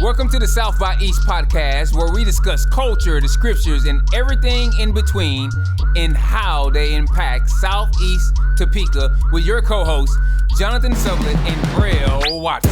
Welcome to the South by East podcast, where we discuss culture, the scriptures, and everything in between and how they impact Southeast Topeka with your co-hosts, Jonathan Sutherland and Braille Watson.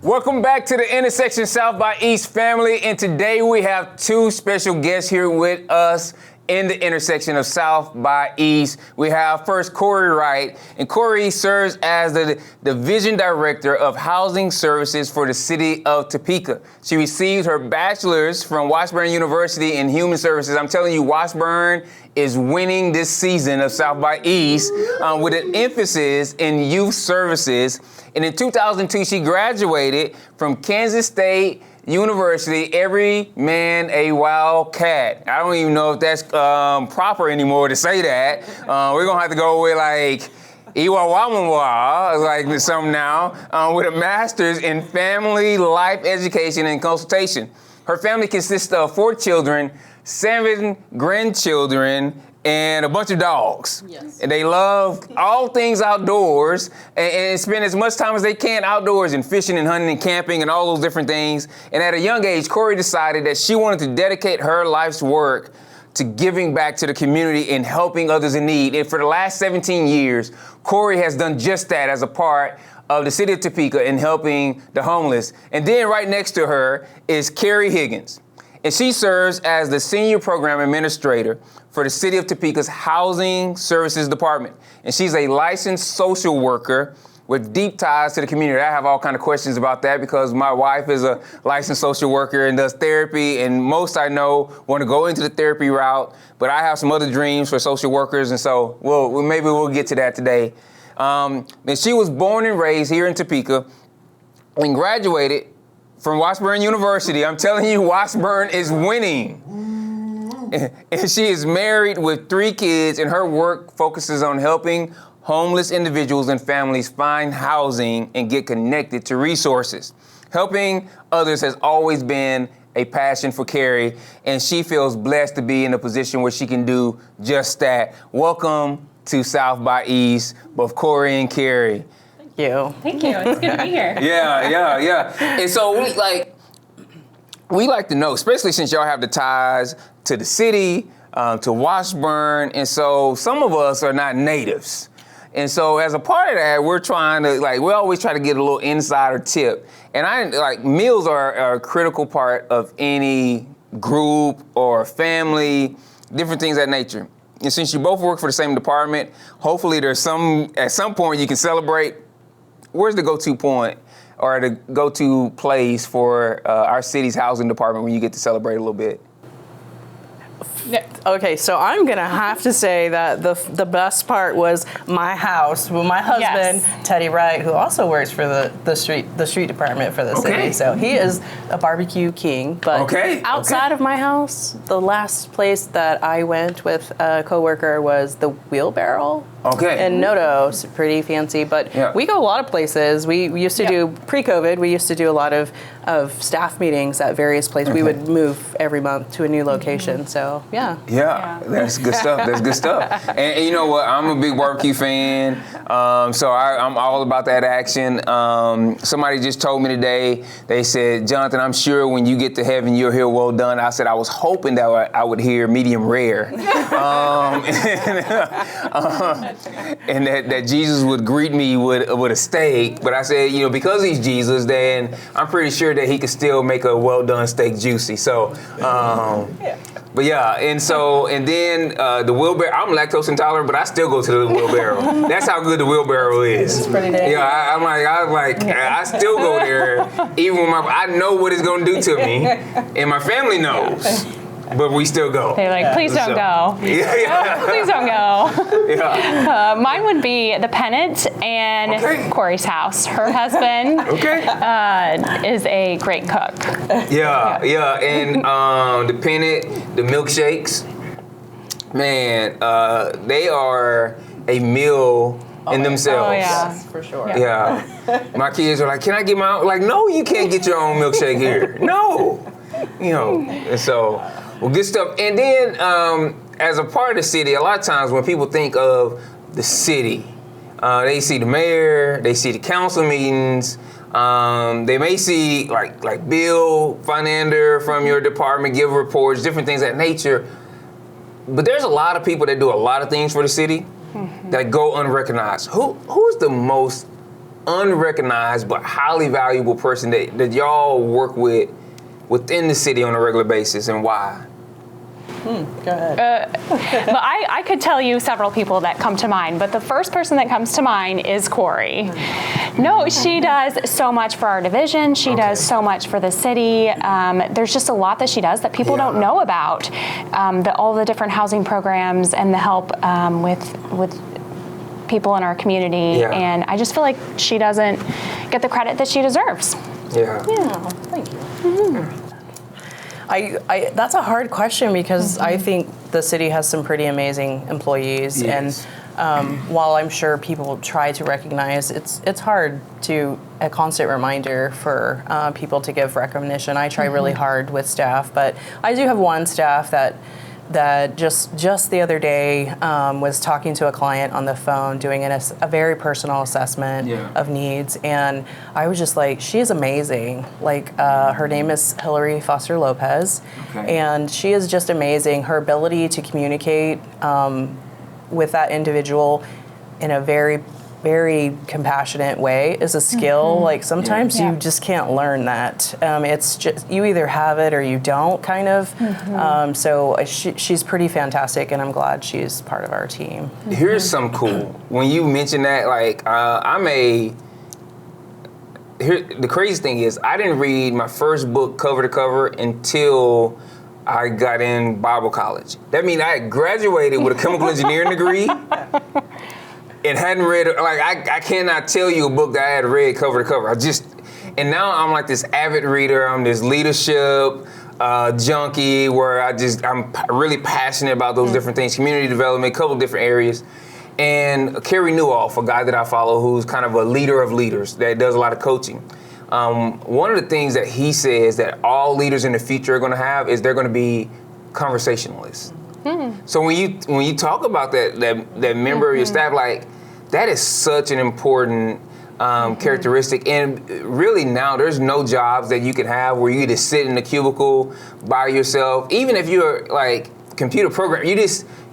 Welcome back to the Intersection South by East family, and today we have two special guests here with us in the intersection of South by East. We have first Corrie Wright, and Corrie serves as the Division Director of Housing Services for the City of Topeka. She received her bachelor's from Washburn University in Human Services. I'm telling you, Washburn is winning this season of South by East with an emphasis in youth services. And in 2002, she graduated from Kansas State University, every man a wildcat. I don't even know if that's proper anymore to say that. We're gonna have to go with like Iwa like something now, with a master's in family life education and consultation. Her family consists of 4 children, 7 grandchildren, and a bunch of dogs. Yes. And they love all things outdoors and spend as much time as they can outdoors and fishing and hunting and camping and all those different things. And at a young age, Corrie decided that she wanted to dedicate her life's work to giving back to the community and helping others in need. And for the last 17 years, Corrie has done just that as a part of the city of Topeka in helping the homeless. And then right next to her is Carrie Higgins. And she serves as the Senior Program Administrator for the City of Topeka's Housing Services Department. And she's a licensed social worker with deep ties to the community. I have all kinds of questions about that because my wife is a licensed social worker and does therapy, and most I know want to go into the therapy route, but I have some other dreams for social workers, and so maybe we'll get to that today. And she was born and raised here in Topeka and graduated from Washburn University. I'm telling you, Washburn is winning. And she is married with 3 kids, and her work focuses on helping homeless individuals and families find housing and get connected to resources. Helping others has always been a passion for Carrie, and she feels blessed to be in a position where she can do just that. Welcome to South by East, both Corrie and Carrie. Thank you. Thank you. It's good to be here. Yeah. And so we like to know, especially since y'all have the ties to the city, to Washburn, and so some of us are not natives. And so as a part of that, we're trying to, we always try to get a little insider tip. And meals are a critical part of any group or family, different things of that nature. And since you both work for the same department, hopefully at some point you can celebrate. Where's the go-to point or the go-to place for our city's housing department when you get to celebrate a little bit? Okay, so I'm gonna have to say that the best part was my house with my husband, yes. Teddy Wright, who also works for the street department for the city. So he is a barbecue king. But outside of my house, the last place that I went with a coworker was the Wheelbarrow. In Noto, it's pretty fancy, but we go a lot of places. We used to do, pre-COVID, we used to do a lot of staff meetings at various places. We would move every month to a new location, so yeah, that's good stuff. And you know what, I'm a big barbecue fan, so I'm all about that action. Somebody just told me today, they said, Jonathan, I'm sure when you get to heaven, you'll hear well done. I said, I was hoping that I would hear medium rare. And that Jesus would greet me with a steak, but I said, because he's Jesus, then I'm pretty sure that he could still make a well done steak juicy. So, but and then the wheelbarrow. I'm lactose intolerant, but I still go to the wheelbarrow. That's how good the wheelbarrow is. It's pretty damn. I still go there, even when I know what it's gonna do to me, and my family knows. But we still go. They're like, please don't go. Please don't go. Mine would be the Pennant and Corrie's house. Her husband is a great cook. And the Pennant, the milkshakes, man, they are a meal in themselves. Oh, yeah. Yes, for sure. Yeah. My kids are like, can I get my own? Like, no, you can't get your own milkshake here. No. And so... Well, good stuff. And then as a part of the city, a lot of times when people think of the city, they see the mayor, they see the council meetings, they may see like Bill Finander from your department give reports, different things of that nature. But there's a lot of people that do a lot of things for the city that go unrecognized. Who's the most unrecognized but highly valuable person that y'all work with within the city on a regular basis, and why? Go ahead. Well, I could tell you several people that come to mind, but the first person that comes to mind is Corrie. No, she does so much for our division. She does so much for the city. There's just a lot that she does that people don't know about. All the different housing programs and the help with people in our community. Yeah. And I just feel like she doesn't get the credit that she deserves. Yeah. Thank you. That's a hard question because I think the city has some pretty amazing employees, and while I'm sure people try to recognize, it's hard to a constant reminder for people to give recognition. I try really hard with staff, but I do have one staff that just the other day was talking to a client on the phone, doing a very personal assessment of needs, and I was just like, she is amazing. Like, her name is Hillary Foster Lopez, and she is just amazing. Her ability to communicate with that individual in a very, very compassionate way is a skill. Like, sometimes you just can't learn that. It's just, you either have it or you don't, kind of. So she's pretty fantastic, and I'm glad she's part of our team. Here's something cool. When you mention that, like, the crazy thing is, I didn't read my first book cover to cover until I got in Bible college. That means I had graduated with a chemical engineering degree and hadn't read, like, I cannot tell you a book that I had read cover to cover. And now I'm like this avid reader. I'm this leadership junkie where I'm really passionate about those different things, community development, a couple different areas. And Carrie Newhoff, a guy that I follow who's kind of a leader of leaders that does a lot of coaching. One of the things that he says that all leaders in the future are going to have is they're going to be conversationalists. So when you talk about that member of your staff, like, that is such an important characteristic. And really now there's no jobs that you can have where you just sit in the cubicle by yourself. Even if you're like computer programmer, you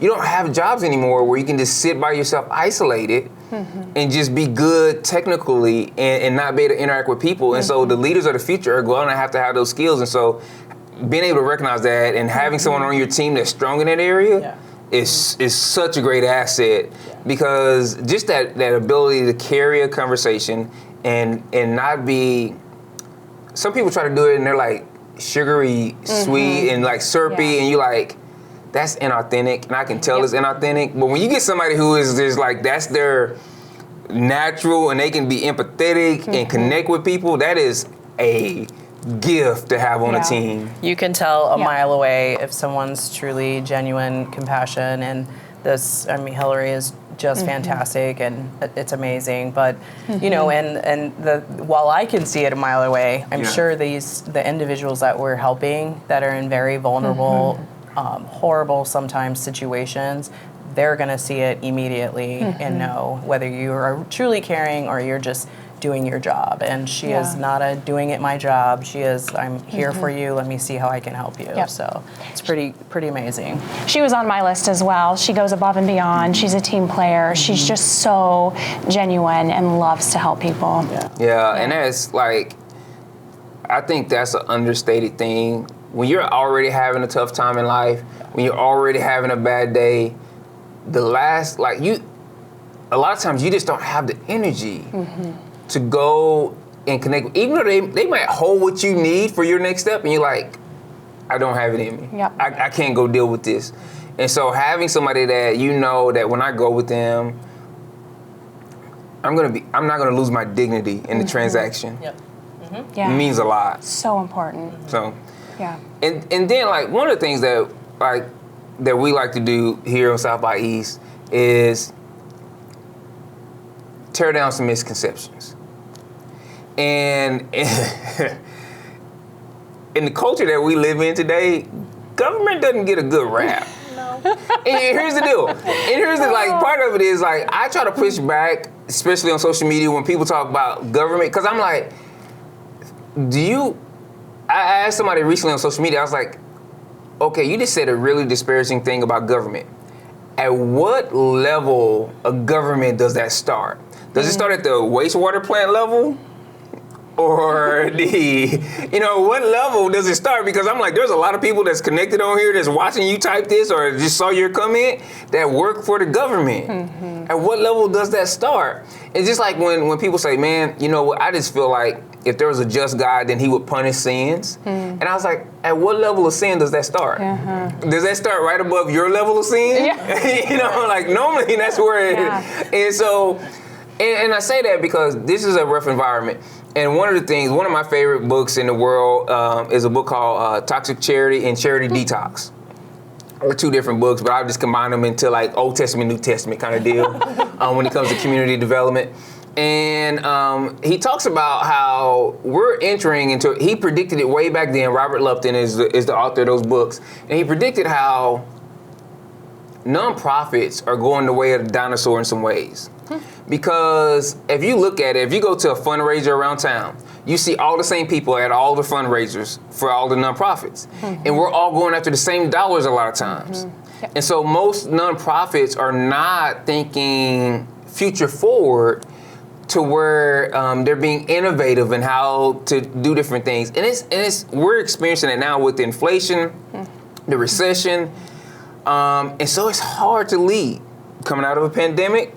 don't have jobs anymore where you can just sit by yourself isolated and just be good technically and not be able to interact with people. And so the leaders of the future are going to have those skills. And so being able to recognize that and having someone on your team that's strong in that area is such a great asset, because just that ability to carry a conversation and not be, some people try to do it and they're like sugary, sweet, and like syrupy, and you like, that's inauthentic, and I can tell it's inauthentic. But when you get somebody who is just like, that's their natural, and they can be empathetic and connect with people, that is a gift to have on a team. You can tell a mile away if someone's truly genuine compassion, and Hillary is just fantastic, and it's amazing. But you know, while I can see it a mile away, I'm sure the individuals that we're helping that are in very vulnerable, horrible sometimes situations, they're going to see it immediately and know whether you are truly caring or you're just doing your job. And she is not a doing it my job. She is, I'm here for you. Let me see how I can help you. So it's pretty amazing. She was on my list as well. She goes above and beyond. She's a team player. She's just so genuine and loves to help people. And that's like, I think that's an understated thing. When you're already having a tough time in life, when you're already having a bad day, a lot of times you just don't have the energy to go and connect. Even though they might hold what you need for your next step, and you're like, I don't have it in me. I can't go deal with this. And so having somebody that you know that when I go with them, I'm not gonna lose my dignity in the transaction. It means a lot. So important. So and then like one of the things that we like to do here on South by East is tear down some misconceptions. And in the culture that we live in today, government doesn't get a good rap. And here's the deal. And here's the part of it is I try to push back, especially on social media when people talk about government, because I'm like, I asked somebody recently on social media, I was like, okay, you just said a really disparaging thing about government. At what level of government does that start? Does it start at the wastewater plant level? Or what level does it start? Because I'm like, there's a lot of people that's connected on here that's watching you type this or just saw your comment that work for the government. Mm-hmm. At what level does that start? It's just like when people say, man, you know what, I just feel like if there was a just God, then he would punish sins. Mm. And I was like, at what level of sin does that start? Uh-huh. Does that start right above your level of sin? Yeah. Normally that's where it is. And so, and I say that because this is a rough environment. And one of my favorite books in the world is a book called Toxic Charity and Charity Detox. Or two different books, but I'll just combine them into Old Testament, New Testament kind of deal when it comes to community development. And he talks about how we're entering into, he predicted it way back then. Robert Lupton is the author of those books. And he predicted how nonprofits are going the way of the dinosaur in some ways. Because if you look at it, if you go to a fundraiser around town, you see all the same people at all the fundraisers for all the nonprofits. Mm-hmm. And we're all going after the same dollars a lot of times. Mm-hmm. Yep. And so most nonprofits are not thinking future forward to where they're being innovative in how to do different things. And we're experiencing it now with the inflation, the recession. And so it's hard to lead coming out of a pandemic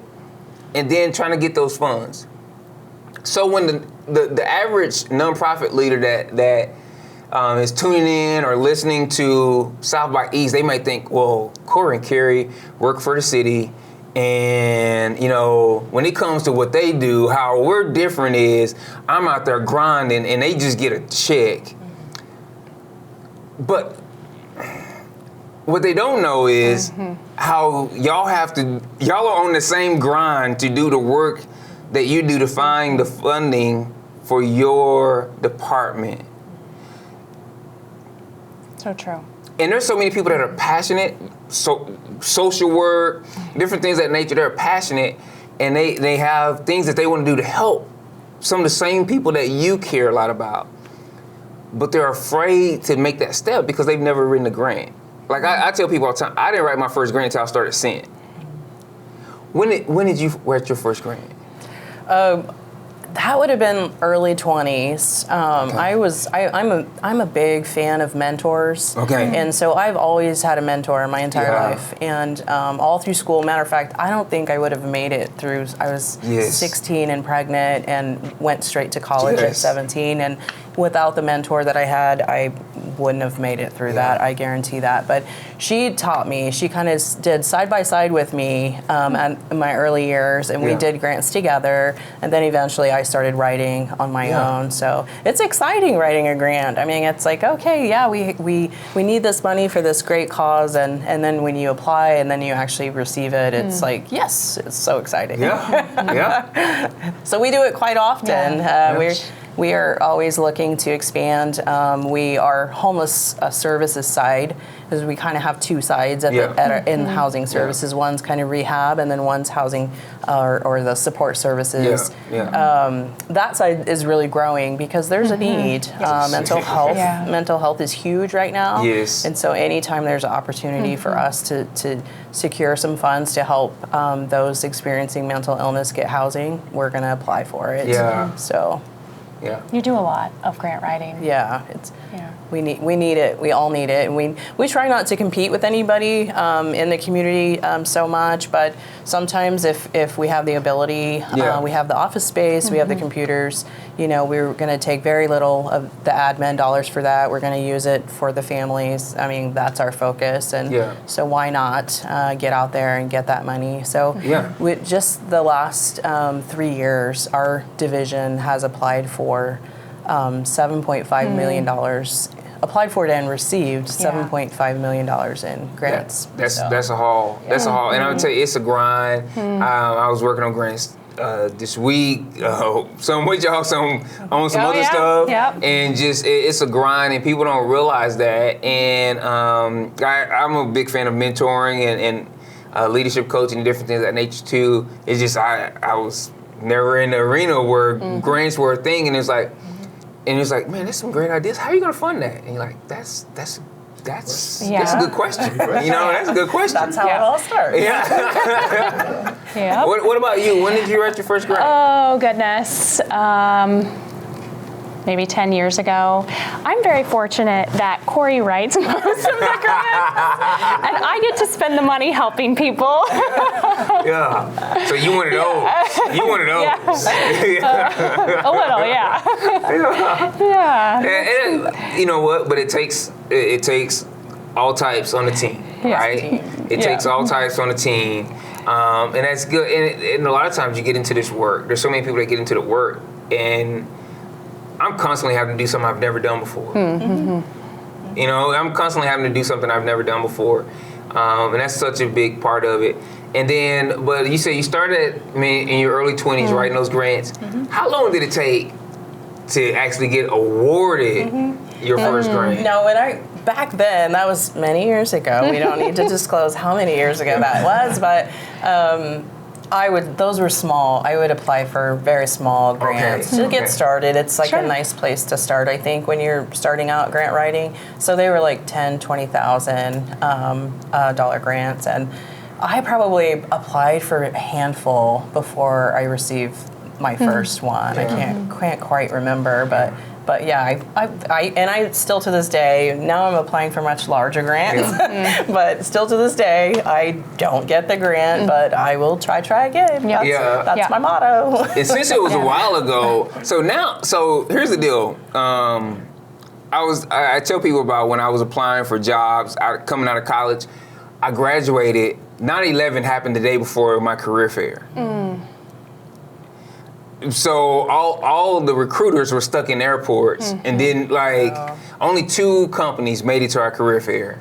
and then trying to get those funds. So when the average nonprofit leader that is tuning in or listening to South by East, they might think, well, Corrie and Carrie work for the city. And, when it comes to what they do, how we're different is I'm out there grinding and they just get a check. But what they don't know is how y'all are on the same grind to do the work that you do to find the funding for your department. So true. And there's so many people that are passionate, social work, different things of that nature, they're passionate, and they have things that they want to do to help some of the same people that you care a lot about. But they're afraid to make that step because they've never written a grant. I tell people all the time, I didn't write my first grant until I started Sent. When did you write your first grant? That would have been early 20s. Okay. I'm a big fan of mentors. Okay. And so I've always had a mentor my entire life. And all through school, matter of fact, I don't think I would have made it through. I was 16 and pregnant and went straight to college at 17. And without the mentor that I had, I wouldn't have made it through that. I guarantee that. But she taught me. She kind of did side by side with me in my early years, and we did grants together. And then eventually I started writing on my own. So it's exciting writing a grant. I mean, it's like, okay, we need this money for this great cause, and then when you apply and then you actually receive it, it's like, yes, it's so exciting. So we do it quite often. We are always looking to expand. We are homeless services side, because we kind of have two sides in housing services. One's kind of rehab, and then one's housing or the support services. That side is really growing because there's a need. Mental health is huge right now. Yes. And so anytime there's an opportunity for us to secure some funds to help those experiencing mental illness get housing, we're going to apply for it. So. Yeah. You do a lot of grant writing. We need it. We all need it, and we try not to compete with anybody in the community so much. But sometimes, if we have the ability, we have the office space, we have the computers. We're going to take very little of the admin dollars for that. We're going to use it for the families. I mean, that's our focus, and so why not get out there and get that money? So, with just the last 3 years, our division has applied for $7.5 million. Applied for it and received $7.5 million in grants. That's a haul. That's a haul. And I would tell you, it's a grind. I was working on grants this week, some with y'all, some on some other stuff, and just it's a grind, and people don't realize that. And I'm a big fan of mentoring and leadership coaching and different things of that nature too. It's just I was never in the arena where grants were a thing, and it's like, man, there's some great ideas. How are you gonna fund that? And you're like, that's a good question. You know, that's a good question. That's how it all starts. Yeah. Yeah. What about you? When did you write your first grant? Oh, goodness. Maybe 10 years ago. I'm very fortunate that Corrie writes most of the grants, and I get to spend the money helping people. Yeah. So you one of those. You one of those. Yeah. A little, yeah. Yeah. And you know what? But it takes all types on the team, right? It takes all types on the team, and that's good. And a lot of times you get into this work. There's so many people that get into the work, and I'm constantly having to do something I've never done before. Mm-hmm. You know, I'm constantly having to do something I've never done before, and that's such a big part of it. And then, but you say you started in your early 20s writing those grants. Mm-hmm. How long did it take to actually get awarded your first grant? No, back then, that was many years ago. We don't need to disclose how many years ago that was, but those were small. I would apply for very small grants to get started. It's like a nice place to start, I think, when you're starting out grant writing. So they were like $10,000, $20,000 dollar grants, and I probably applied for a handful before I received my first one. I can't quite remember, but yeah, I still to this day, now I'm applying for much larger grants, but still to this day, I don't get the grant, but I will try again. That's my motto. And since it was a while ago, so here's the deal. I tell people about when I was applying for jobs, coming out of college. I graduated, 9/11 happened the day before my career fair. So all the recruiters were stuck in airports, and then only 2 companies made it to our career fair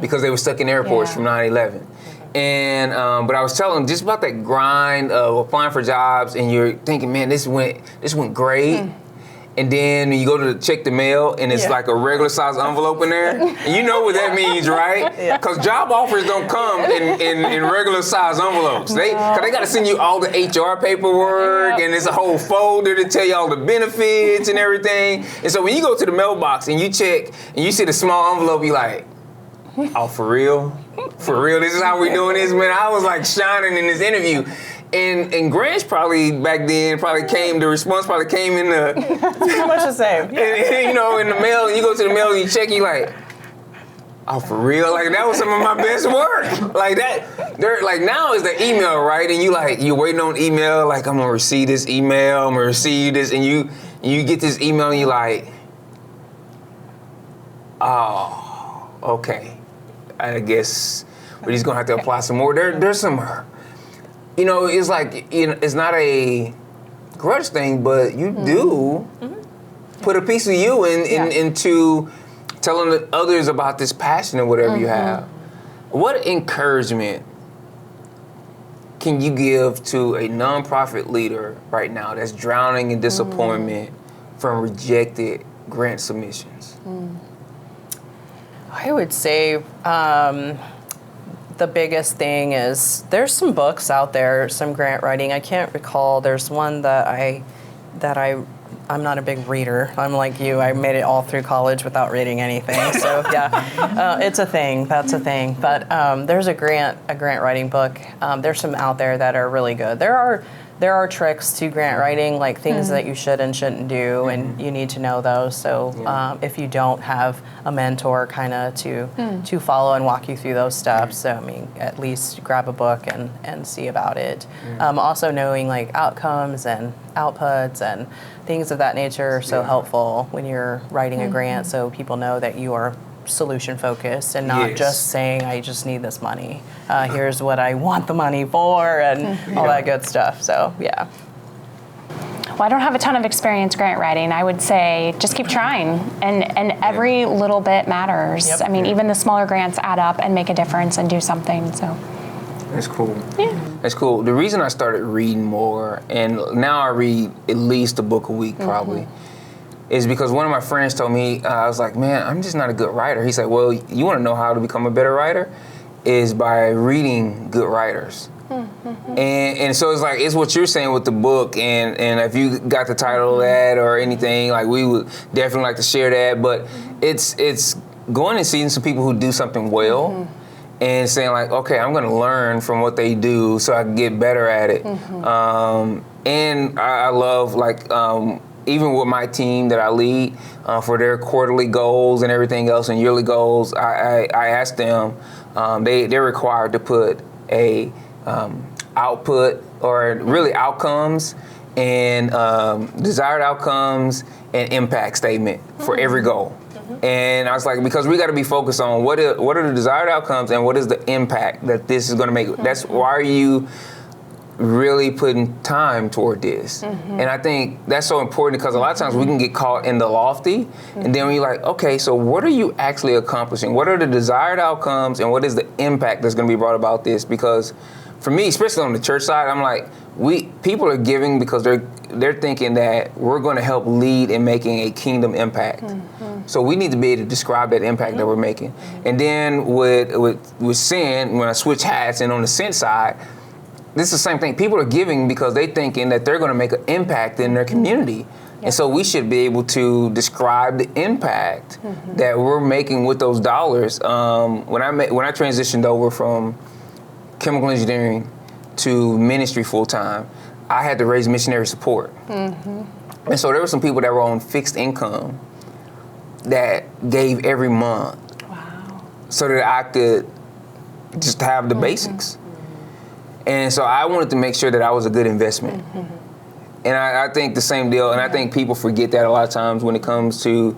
because they were stuck in airports from 9/11. And but I was telling them just about that grind of applying for jobs, and you're thinking, man, this went great. And then you go to check the mail, and it's like a regular size envelope in there. And you know what that means, right? Because job offers don't come in regular size envelopes. Because they got to send you all the HR paperwork, and it's a whole folder to tell you all the benefits and everything. And so when you go to the mailbox and you check, and you see the small envelope, you like, oh, for real? For real? This is how we doing this, man? I was like shining in this interview. And grants probably back then the response probably came in the pretty much the same. And, you know, in the mail, and you go to the mail and you check, you like, oh, for real? Like that was some of my best work. Like that. Like now is the email, right? And you're waiting on email, like I'm gonna receive this email, I'm gonna receive this, and you get this email and you like, oh, okay. I guess we're just gonna have to apply some more. There's some. You know, it's like, it's not a grudge thing, but you do put a piece of you into telling others about this passion or whatever you have. What encouragement can you give to a nonprofit leader right now that's drowning in disappointment from rejected grant submissions? I would say the biggest thing is there's some books out there, some grant writing. I can't recall. There's one that I'm not a big reader. I'm like you. I made it all through college without reading anything. So it's a thing. That's a thing. But there's a grant writing book. There's some out there that are really good. There are tricks to grant writing, like things that you should and shouldn't do, and you need to know those. So if you don't have a mentor kind of to follow and walk you through those steps, so I mean, at least grab a book and see about it. Also knowing like outcomes and outputs and things of that nature are so helpful when you're writing a grant, so people know that you are solution focused and not just saying I just need this money. Here's what I want the money for and all that good stuff. So Well, I don't have a ton of experience grant writing. I would say just keep trying, and every little bit matters. I mean, even the smaller grants add up and make a difference and do something. So That's cool. Yeah. That's cool. The reason I started reading more, and now I read at least a book a week probably, is because one of my friends told me, I was like, man, I'm just not a good writer. He said, well, you want to know how to become a better writer? Is by reading good writers. And so it's like, it's what you're saying with the book, and if you got the title of that or anything, like we would definitely like to share that, but it's going and seeing some people who do something well and saying like, okay, I'm gonna learn from what they do so I can get better at it. And I love like, even with my team that I lead, for their quarterly goals and everything else and yearly goals, I ask them, they're required to put a output or really outcomes and desired outcomes and impact statement for every goal. And I was like, because we got to be focused on what are the desired outcomes and what is the impact that this is going to make. That's why are you really putting time toward this. And I think that's so important because a lot of times we can get caught in the lofty and then we're like, okay, so what are you actually accomplishing? What are the desired outcomes and what is the impact that's going to be brought about this? Because for me, especially on the church side, I'm like, people are giving because they're thinking that we're going to help lead in making a kingdom impact. So we need to be able to describe that impact that we're making. And then with sin, when I switch hats and on the sin side, this is the same thing. People are giving because they're thinking that they're going to make an impact in their community. And so we should be able to describe the impact that we're making with those dollars. When I transitioned over from chemical engineering to ministry full time, I had to raise missionary support. And so there were some people that were on fixed income that gave every month so that I could just have the basics. And so I wanted to make sure that I was a good investment. And I think the same deal, and I think people forget that a lot of times when it comes to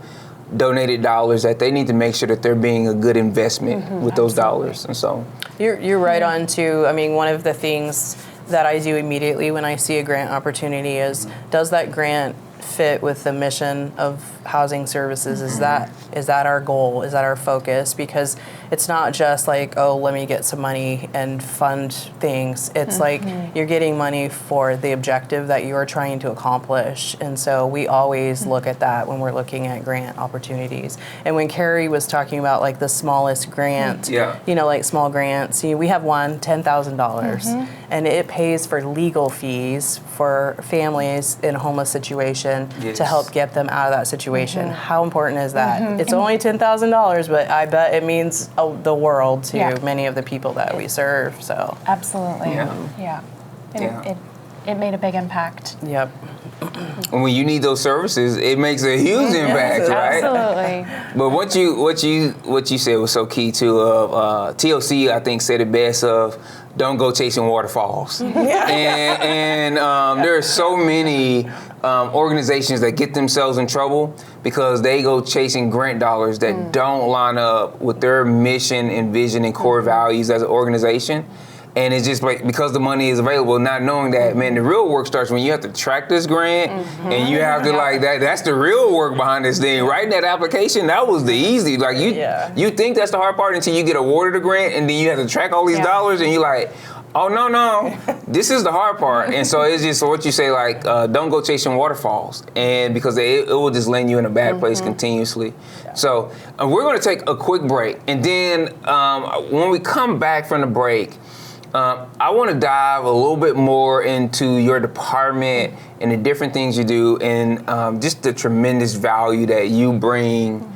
donated dollars, that they need to make sure that they're being a good investment with those dollars. And so you're right on too. I mean, one of the things that I do immediately when I see a grant opportunity is, does that grant fit with the mission of housing services? Is that our goal? Is that our focus? Because it's not just like, oh, let me get some money and fund things. It's like you're getting money for the objective that you're trying to accomplish. And so we always look at that when we're looking at grant opportunities. And when Carrie was talking about like the smallest grant, you know, like small grants, we have one, $10,000, and it pays for legal fees for families in a homeless situation to help get them out of that situation. How important is that? It's only $10,000, but I bet it means the world to many of the people that we serve. So absolutely, it made a big impact. And when you need those services, it makes a huge impact, right? Absolutely. But what you said was so key too. TLC, I think, said it best of, don't go chasing waterfalls. And there are so many organizations that get themselves in trouble because they go chasing grant dollars that don't line up with their mission and vision and core values as an organization. And it's just like, because the money is available, not knowing that, man, the real work starts when you have to track this grant and you have to that's the real work behind this thing. Writing that application, that was the easy. Like you think that's the hard part until you get awarded a grant and then you have to track all these dollars and you're like, oh, no, this is the hard part. And so it's just what you say, like, don't go chasing waterfalls, and because it will just land you in a bad place continuously. So we're going to take a quick break. And then when we come back from the break, I want to dive a little bit more into your department and the different things you do and just the tremendous value that you bring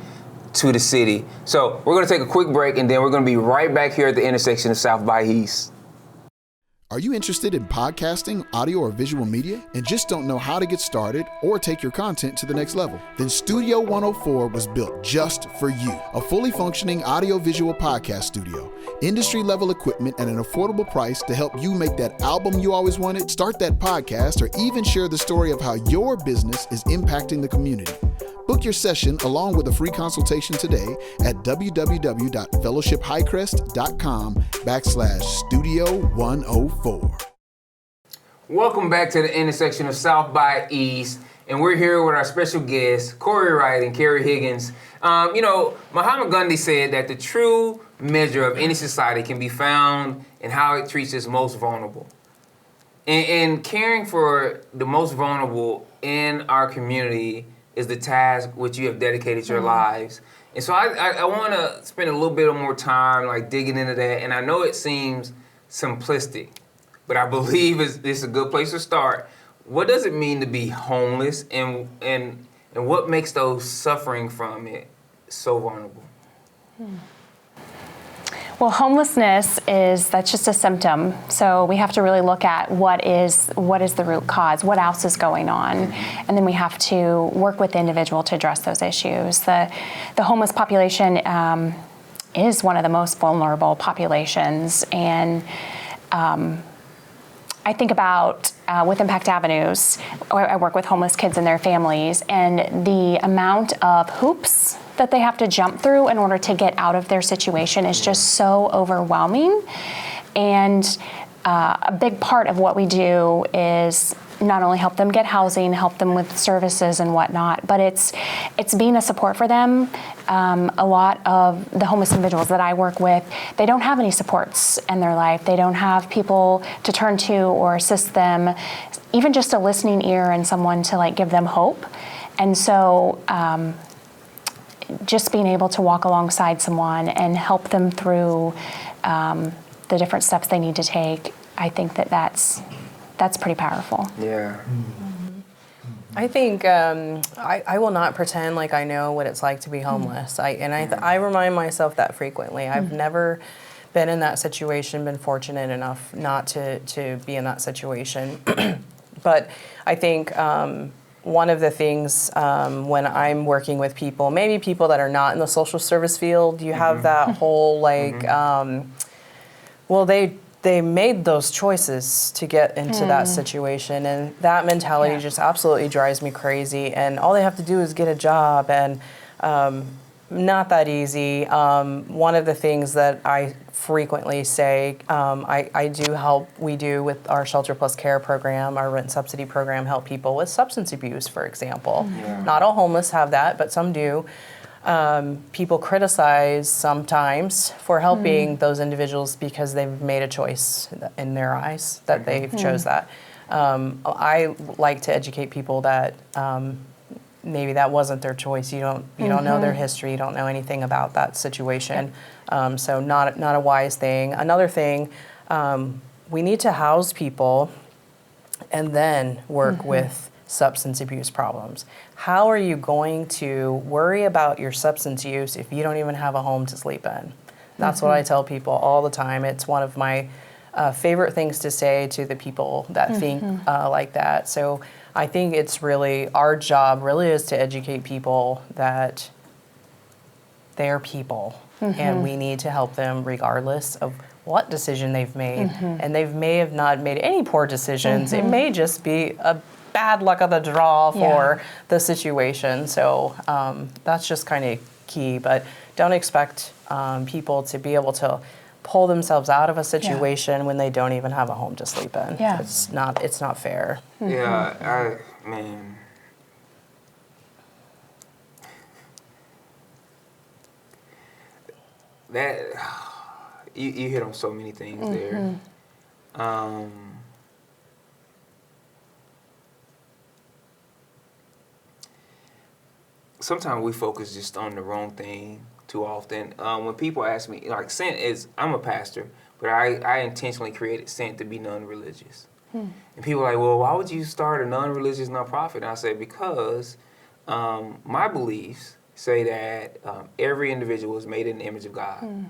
to the city. So we're going to take a quick break, and then we're going to be right back here at the intersection of South by East. Are you interested in podcasting, audio, or visual media and just don't know how to get started or take your content to the next level? Then Studio 104 was built just for you. A fully functioning audio-visual podcast studio, industry-level equipment, and an affordable price to help you make that album you always wanted, start that podcast, or even share the story of how your business is impacting the community. Book your session along with a free consultation today at www.fellowshiphighcrest.com/studio104. Welcome back to the intersection of South by East, and we're here with our special guests, Corrie Wright and Carrie Higgins. Mahatma Gandhi said that the true measure of any society can be found in how it treats its most vulnerable. And caring for the most vulnerable in our community is the task which you have dedicated your lives. And so I want to spend a little bit more time like digging into that. And I know it seems simplistic, but I believe it's a good place to start. What does it mean to be homeless, and what makes those suffering from it so vulnerable? Well, homelessness that's just a symptom. So we have to really look at what is the root cause, what else is going on, and then we have to work with the individual to address those issues. The homeless population is one of the most vulnerable populations, and I think about with Impact Avenues, I work with homeless kids and their families, and the amount of hoops that they have to jump through in order to get out of their situation is just so overwhelming. And a big part of what we do is not only help them get housing, help them with services and whatnot, but it's being a support for them. A lot of the homeless individuals that I work with, they don't have any supports in their life. They don't have people to turn to or assist them, even just a listening ear and someone to like give them hope. And so just being able to walk alongside someone and help them through the different steps they need to take, I think that's pretty powerful. Yeah. I think I will not pretend like I know what it's like to be homeless. I remind myself that frequently. I've never been in that situation, been fortunate enough not to be in that situation. But I think one of the things when I'm working with people, maybe people that are not in the social service field, you have that whole like, well, they made those choices to get into that situation, and that mentality just absolutely drives me crazy. And all they have to do is get a job, and not that easy. One of the things that I frequently say, we do with our Shelter Plus Care program, our rent subsidy program, help people with substance abuse, for example. Not all homeless have that, but some do. People criticize sometimes for helping those individuals because they've made a choice in their eyes that they've chose that. I like to educate people that maybe that wasn't their choice. You don't know their history. You don't know anything about that situation. So not a wise thing. Another thing, we need to house people and then work with substance abuse problems. How are you going to worry about your substance use if you don't even have a home to sleep in? That's what I tell people all the time. It's one of my favorite things to say to the people that think like that. So I think it's really, our job really is to educate people that they're people and we need to help them regardless of what decision they've made. And they may have not made any poor decisions. It may just be a bad luck of the draw for the situation. So that's just kind of key. But don't expect people to be able to pull themselves out of a situation when they don't even have a home to sleep in. It's not fair. Yeah, that you hit on so many things there. Sometimes we focus just on the wrong thing too often. When people ask me, like, I'm a pastor, but I intentionally created Scent to be non-religious. And people are like, well, why would you start a non-religious nonprofit? And I say, because my beliefs say that every individual is made in the image of God.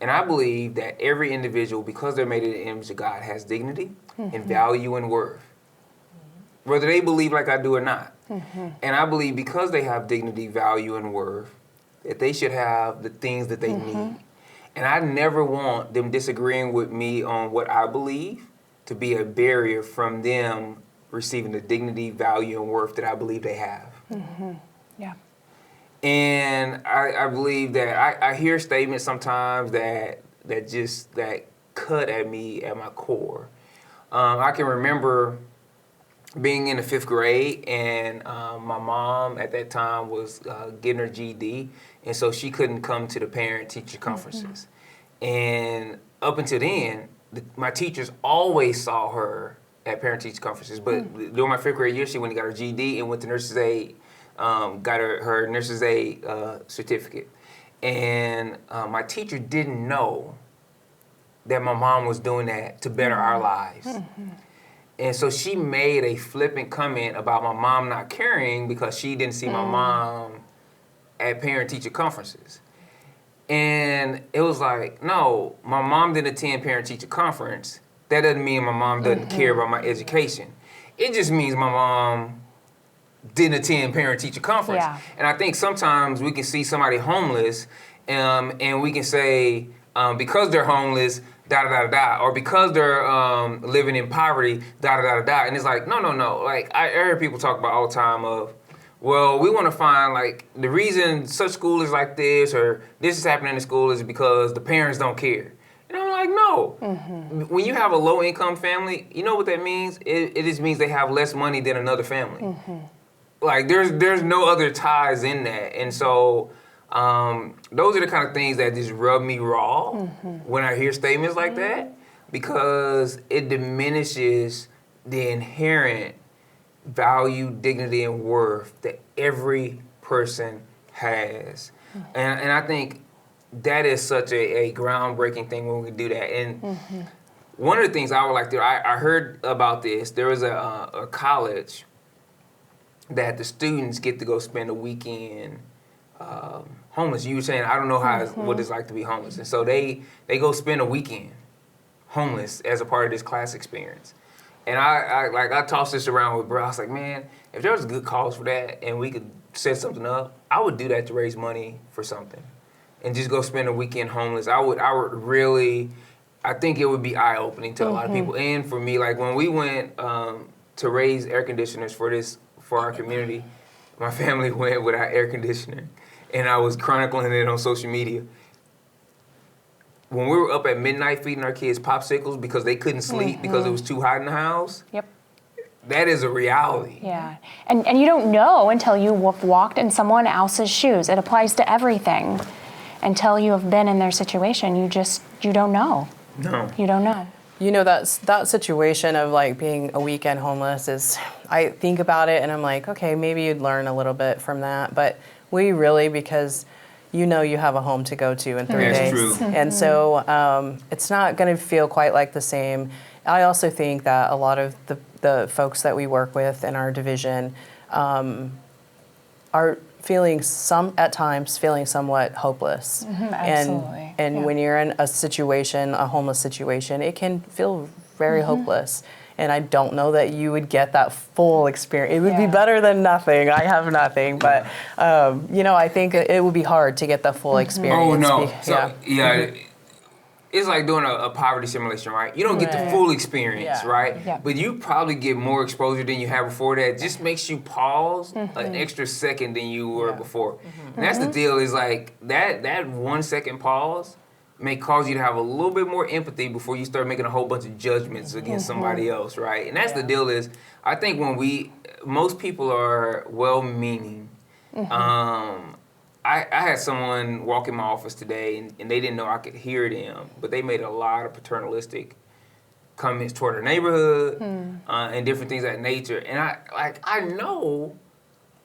And I believe that every individual, because they're made in the image of God, has dignity and value and worth, whether they believe like I do or not. And I believe because they have dignity, value, and worth, that they should have the things that they need. And I never want them disagreeing with me on what I believe to be a barrier from them receiving the dignity, value, and worth that I believe they have. And I believe that I hear statements sometimes that cut at me at my core. I can remember being in the 5th grade, and my mom at that time was getting her GED, and so she couldn't come to the parent-teacher conferences. And up until then, my teachers always saw her at parent-teacher conferences. But during my 5th grade year, she went and got her GED and went to nurse's aid, got her nurse's aid certificate. And my teacher didn't know that my mom was doing that to better our lives. And so she made a flippant comment about my mom not caring because she didn't see my mom at parent-teacher conferences. And it was like, no, my mom didn't attend parent-teacher conference. That doesn't mean my mom doesn't care about my education. It just means my mom didn't attend parent-teacher conference. Yeah. And I think sometimes we can see somebody homeless and we can say, because they're homeless, da-da-da-da, or because they're living in poverty, da-da-da-da. And it's like, no. Like, I hear people talk about all the time of, well, we want to find, like, the reason such school is like this or this is happening in the school is because the parents don't care. And I'm like, no. When you have a low-income family, you know what that means? It just means they have less money than another family. Like, there's no other ties in that. And so those are the kind of things that just rub me raw when I hear statements like that, because it diminishes the inherent value, dignity, and worth that every person has. And I think that is such a groundbreaking thing when we do that. And one of the things I would like to, I heard about this, there was a college that the students get to go spend a weekend homeless. You were saying, I don't know what it's like to be homeless. And so they go spend a weekend homeless as a part of this class experience. And I tossed this around with bro. I was like, man, if there was a good cause for that and we could set something up, I would do that to raise money for something. And just go spend a weekend homeless. I would really, I think it would be eye-opening to a lot of people. And for me, like when we went to raise air conditioners for our community, my family went without air conditioner. And I was chronicling it on social media. When we were up at midnight feeding our kids popsicles because they couldn't sleep because it was too hot in the house, that is a reality. Yeah, and you don't know until you have walked in someone else's shoes. It applies to everything. Until you have been in their situation, you don't know. No. You don't know. You know, that situation of like being a weekend homeless is, I think about it and I'm like, okay, maybe you'd learn a little bit from that. But we really, because you know you have a home to go to in 3 days. That's true. And so it's not going to feel quite like the same. I also think that a lot of the folks that we work with in our division are at times feeling somewhat hopeless. Absolutely. And when you're in a homeless situation, it can feel very hopeless. And I don't know that you would get that full experience. It would be better than nothing. I have nothing, but I think it would be hard to get the full experience. Oh no! It's like doing a poverty simulation, right? You don't get the full experience, right? Yeah. But you probably get more exposure than you had before that. It just makes you pause an extra second than you were before. And that's the deal, is like that 1 second pause may cause you to have a little bit more empathy before you start making a whole bunch of judgments against somebody else, right? And that's the deal, is I think most people are well-meaning. I had someone walk in my office today, and they didn't know I could hear them, but they made a lot of paternalistic comments toward their neighborhood and different things of that nature. And I know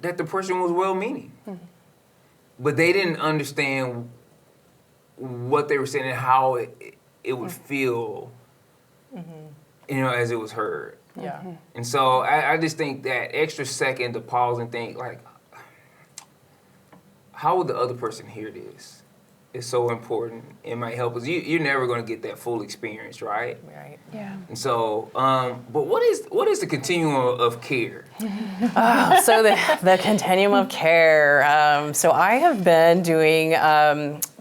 that the person was well-meaning, but they didn't understand what they were saying and how it would feel, as it was heard. Yeah. And so I just think that extra second to pause and think, like, how would the other person hear this? It's so important. It might help us. You're never going to get that full experience, right? Right. Yeah. And so, but what is the continuum of care? So the continuum of care. So I have been doing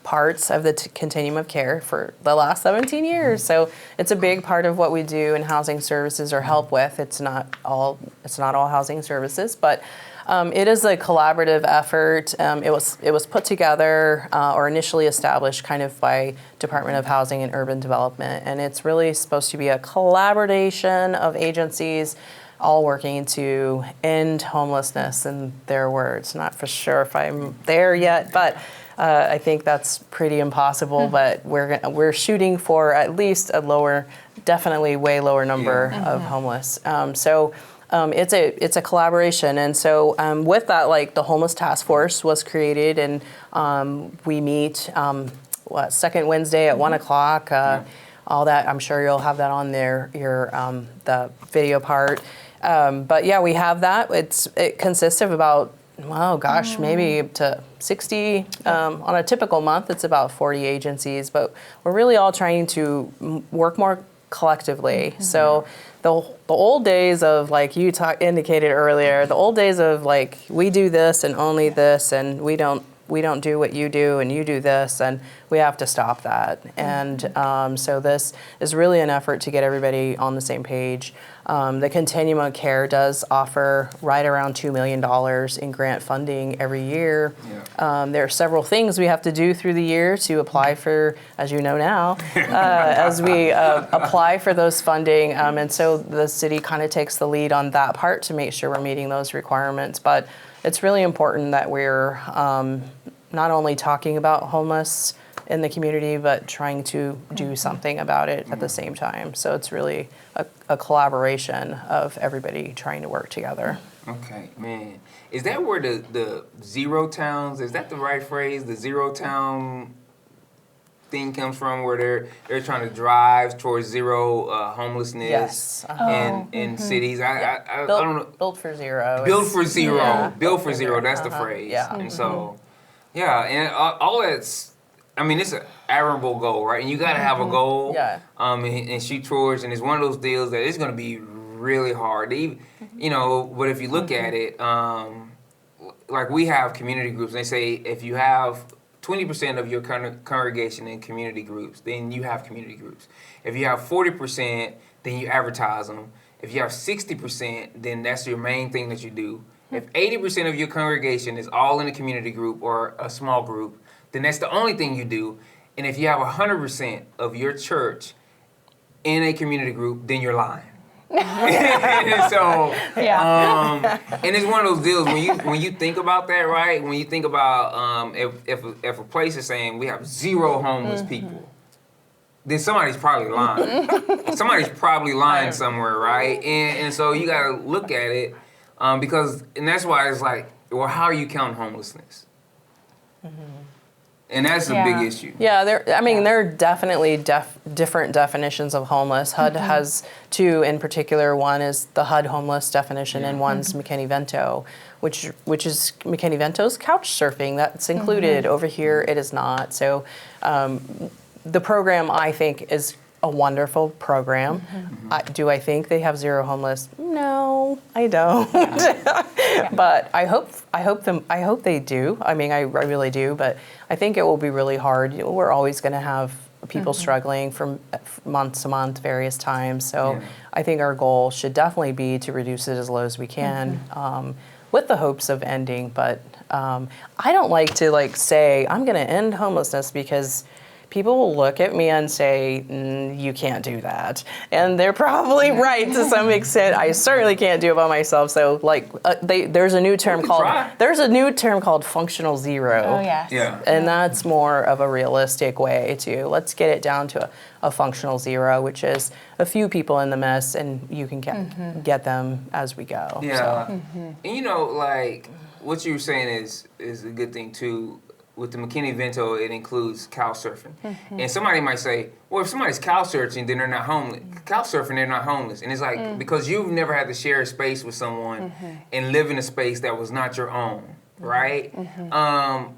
parts of the continuum of care for the last 17 years. So it's a big part of what we do in housing services or help with. It's not all housing services, but it is a collaborative effort. It was put together or initially established kind of by Department of Housing and Urban Development, and it's really supposed to be a collaboration of agencies all working to end homelessness, in their words. Not for sure if I'm there yet, but I think that's pretty impossible, but we're shooting for at least a lower, definitely way lower number of homeless. It's a collaboration, and so with that, like the homeless task force was created, and we meet second Wednesday at 1 o'clock. All that, I'm sure you'll have that on there, the video part. But yeah, we have that. It consists of about, maybe up to 60. On a typical month, it's about 40 agencies, but we're really all trying to work more collectively. So the old days of, like you indicated earlier, the old days of like, we do this and only this, and we don't do what you do and you do this, and we have to stop that. And so this is really an effort to get everybody on the same page. The Continuum of Care does offer right around $2 million in grant funding every year. There are several things we have to do through the year to apply for, as you know now, as we apply for those funding. And so the city kind of takes the lead on that part to make sure we're meeting those requirements. But it's really important that we're not only talking about homeless in the community, but trying to do something about it at the same time. So it's really a collaboration of everybody trying to work together. Okay, man. Is that where the zero towns, is that the right phrase? The zero town thing comes from, where they're trying to drive towards zero homelessness in cities. I don't know. Build for zero. Build for zero. Yeah. Build for zero. That's the phrase. Yeah. And so, and all that's, I mean, it's an admirable goal, right? And you got to have a goal and shoot towards, and it's one of those deals that it's going to be really hard. But if you look at it, like we have community groups, and they say if you have 20% of your congregation in community groups, then you have community groups. If you have 40%, then you advertise them. If you have 60%, then that's your main thing that you do. If 80% of your congregation is all in a community group or a small group, then that's the only thing you do. And if you have 100% of your church in a community group, then you're lying. And so, and it's one of those deals when you think about that, right? When you think about if a place is saying we have zero homeless people, then somebody's probably lying. Somebody's probably lying somewhere, right? And so you got to look at it because that's why it's like, well, how are you counting homelessness? And that's a big issue. Yeah, there are definitely different definitions of homeless. HUD has two in particular. One is the HUD homeless definition, and one's McKinney-Vento, which is McKinney-Vento's couch surfing. That's included. Over here, it is not. So the program, I think, is a wonderful program. Do I think they have zero homeless? No, I don't. But I hope they do. I mean, I really do. But I think it will be really hard. We're always going to have people struggling from month to month, various times. So I think our goal should definitely be to reduce it as low as we can, with the hopes of ending. But I don't like to say I'm going to end homelessness, because people will look at me and say, you can't do that. And they're probably right to some extent. I certainly can't do it by myself. So there's a new term called functional zero. Oh, yes. Yeah. And that's more of a realistic way to, let's get it down to a functional zero, which is a few people in the mess, and you can get them as we go. Yeah. So. And what you were saying is a good thing too. With the McKinney-Vento, it includes couch surfing. And somebody might say, well, if somebody's couch surfing, then they're not homeless. Couch surfing, they're not homeless. And it's like, because you've never had to share a space with someone and live in a space that was not your own, right?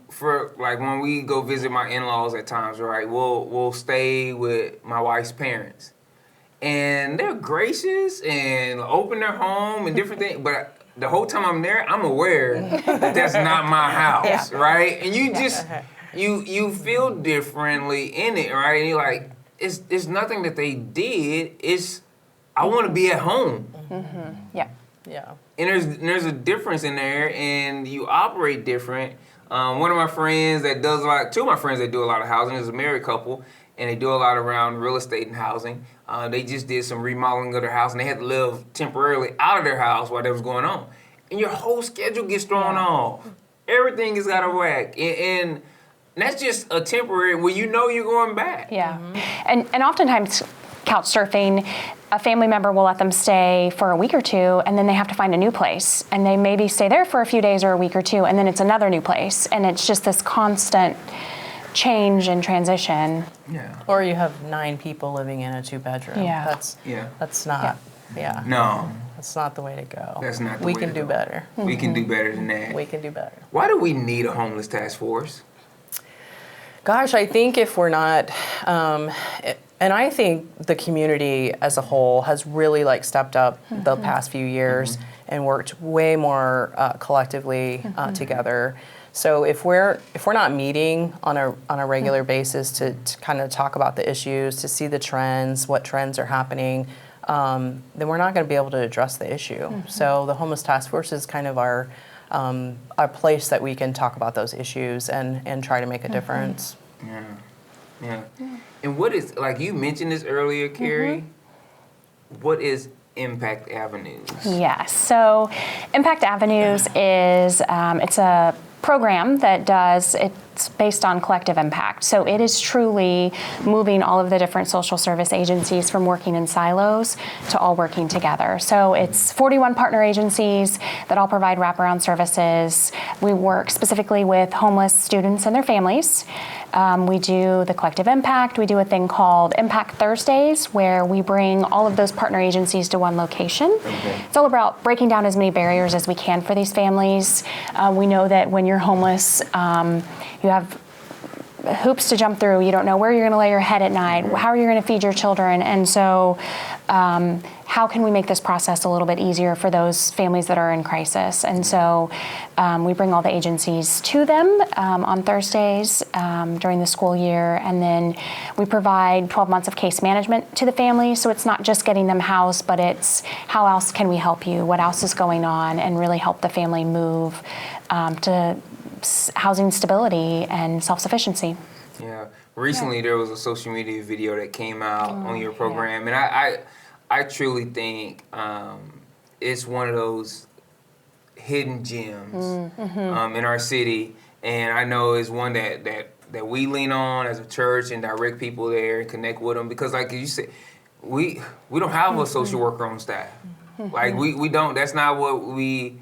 For when we go visit my in-laws at times, right, we'll stay with my wife's parents. And they're gracious and open their home and different things, but the whole time I'm there, I'm aware that that's not my house, right? And you just, you feel differently in it, right? And you're like, it's nothing that they did. It's, I want to be at home. Yeah. And there's a difference in there, and you operate different. One of my friends that does two of my friends that do a lot of housing is a married couple, and they do a lot around real estate and housing. They just did some remodeling of their house, and they had to live temporarily out of their house while that was going on. And your whole schedule gets thrown off. Everything is out of whack. And that's just a temporary, well, you know you're going back. Yeah. And oftentimes, couch surfing, a family member will let them stay for a week or two, and then they have to find a new place. And they maybe stay there for a few days or a week or two, and then it's another new place. And it's just this constant change and transition. Yeah. Or you have 9 people living in a 2-bedroom. Yeah. That's not, No. That's not the way to go. That's not the We way can to do go. better. We can do better than that. We can do better. Why do we need a homeless task force? Gosh, I think if we're not, and I think the community as a whole has really like stepped up the past few years and worked way more collectively together. So if we're not meeting on a regular basis to kind of talk about the issues, to see the trends, what trends are happening, then we're not going to be able to address the issue. So the homeless task force is kind of our place that we can talk about those issues and try to make a difference. Yeah. And what is, like you mentioned this earlier, Carrie, what is Impact Avenues? Yes. So Impact Avenues is, it's a program that it's based on collective impact. So it is truly moving all of the different social service agencies from working in silos to all working together. So it's 41 partner agencies that all provide wraparound services. We work specifically with homeless students and their families. We do the collective impact. We do a thing called Impact Thursdays, where we bring all of those partner agencies to one location. Okay. It's all about breaking down as many barriers as we can for these families. We know that when you're homeless, you have hoops to jump through. You don't know where you're going to lay your head at night. How are you going to feed your children? And so how can we make this process a little bit easier for those families that are in crisis? And so we bring all the agencies to them on Thursdays during the school year. And then we provide 12 months of case management to the family. So it's not just getting them housed, but it's how else can we help you? What else is going on? And really help the family move to housing stability and self-sufficiency. Yeah. Recently, there was a social media video that came out on your program, and I truly think it's one of those hidden gems in our city, and I know it's one that we lean on as a church and direct people there and connect with them, because like you said, we don't have a social worker on staff. Like we don't. That's not what we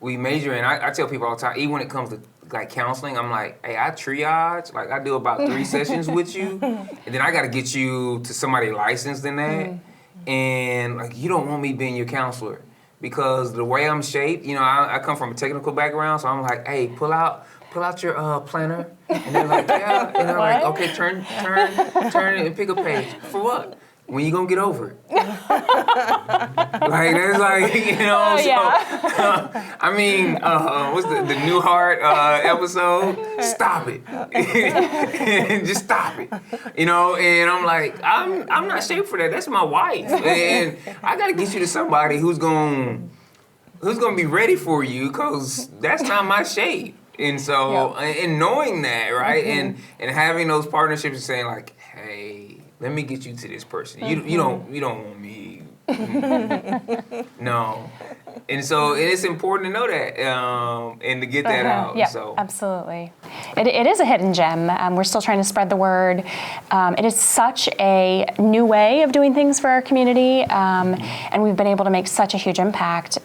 major in. I tell people all the time, even when it comes to like counseling, I'm like, hey, I triage. Like I do about 3 sessions with you, and then I got to get you to somebody licensed in that. And like, you don't want me being your counselor, because the way I'm shaped, you know, I come from a technical background, so I'm like, hey, pull out your planner, and they're like, yeah, and they're like, okay, turn it and pick a page. For what? When you gonna get over it? Like that's like, you know. I mean, what's the Newhart episode? Stop it, just stop it. You know, and I'm like, I'm not shaped for that. That's my wife, and I gotta get you to somebody who's gonna be ready for you, cause that's not my shape. And so, and knowing that, right, and having those partnerships and saying like, hey, let me get you to this person. You don't want me. No. And so it's important to know that and to get that out. Yeah, so. Absolutely. It is a hidden gem. We're still trying to spread the word. It is such a new way of doing things for our community, and we've been able to make such a huge impact.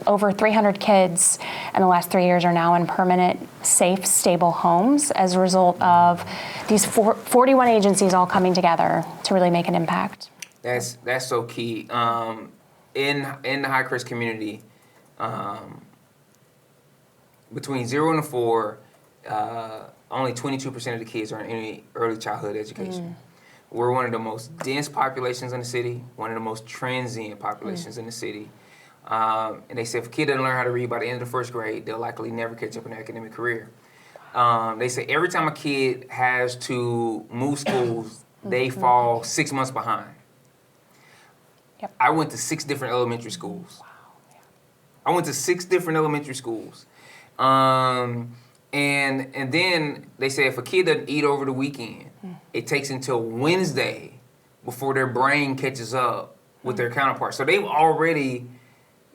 Over 300 kids in the last 3 years are now in permanent, safe, stable homes as a result of these 41 agencies all coming together to really make an impact. That's so key. In the Hi-Crest community, between 0 and 4, only 22% of the kids are in any early childhood education. We're one of the most dense populations in the city, one of the most transient populations in the city. And they say if a kid doesn't learn how to read by the end of the 1st grade, they'll likely never catch up in their academic career. They say every time a kid has to move schools, they fall 6 months behind. Yep. I went to 6 different elementary schools. Wow. Yeah. I went to 6 different elementary schools. And then they say if a kid doesn't eat over the weekend, it takes until Wednesday before their brain catches up with their counterparts. So they've already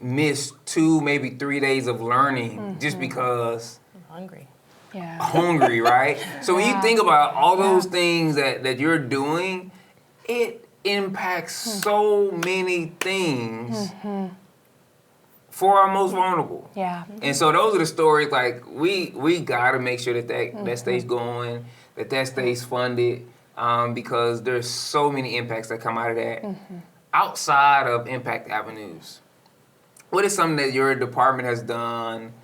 missed 2, maybe 3 days of learning just because I'm hungry. hungry, right? So when you think about all those things that you're doing, it impacts so many things for our most vulnerable. Yeah. And so those are the stories, like, we gotta make sure that stays going, that stays funded, because there's so many impacts that come out of that. Outside of Impact Avenues, what is something that your department has done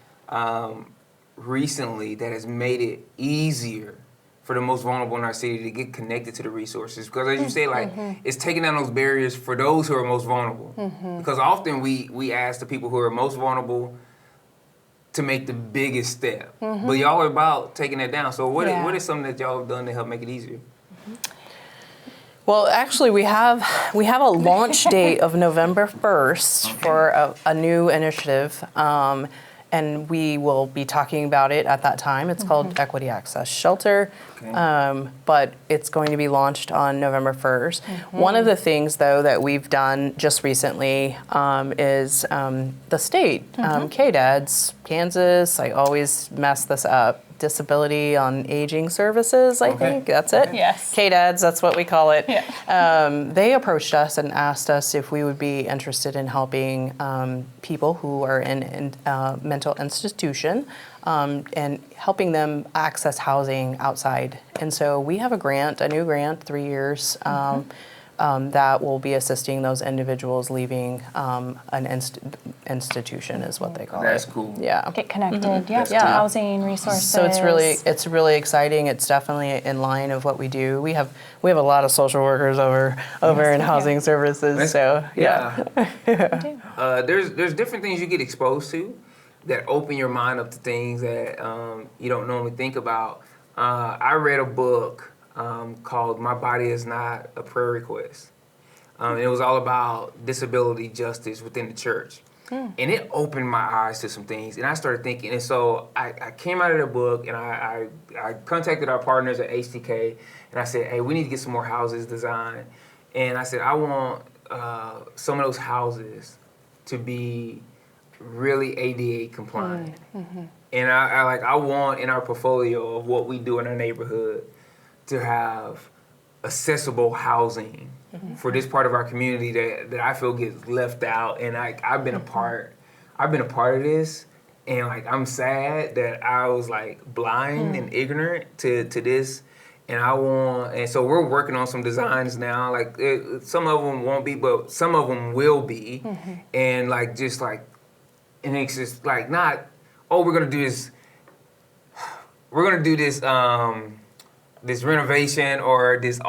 recently that has made it easier for the most vulnerable in our city to get connected to the resources? Because as you say, like, it's taking down those barriers for those who are most vulnerable. Because often we ask the people who are most vulnerable to make the biggest step. But y'all are about taking that down. So what is something that y'all have done to help make it easier? Well, actually, we have a launch date of November 1st for a new initiative, and we will be talking about it at that time. It's called Equity Access Shelter, but it's going to be launched on November 1st. One of the things, though, that we've done just recently is the state, KDADS, Kansas, I always mess this up, Disability on Aging Services, I think, that's it? Yes. KDADS, that's what we call it. Yeah. They approached us and asked us if we would be interested in helping people who are in mental institution and helping them access housing outside. And so we have a new grant, 3 years, that will be assisting those individuals leaving an institution, is what they call it. That's cool. Yeah. Get connected. That's to cool. housing resources. So it's really exciting. It's definitely in line of what we do. We have a lot of social workers over in housing services. So there's different things you get exposed to that open your mind up to things that you don't normally think about. I read a book called "My Body Is Not a Prayer Request." It was all about disability justice within the church. And it opened my eyes to some things. And I started thinking, and so I came out of the book and I contacted our partners at HTK and I said, hey, we need to get some more houses designed. And I said, I want some of those houses to be really ADA compliant. And I want in our portfolio of what we do in our neighborhood to have accessible housing for this part of our community that I feel gets left out. And I've been a part of this, and like I'm sad that I was like blind and ignorant to this. And so we're working on some designs now. Like some of them won't be, but some of them will be. And like just like, and it's just like not, oh, we're gonna do this this renovation or this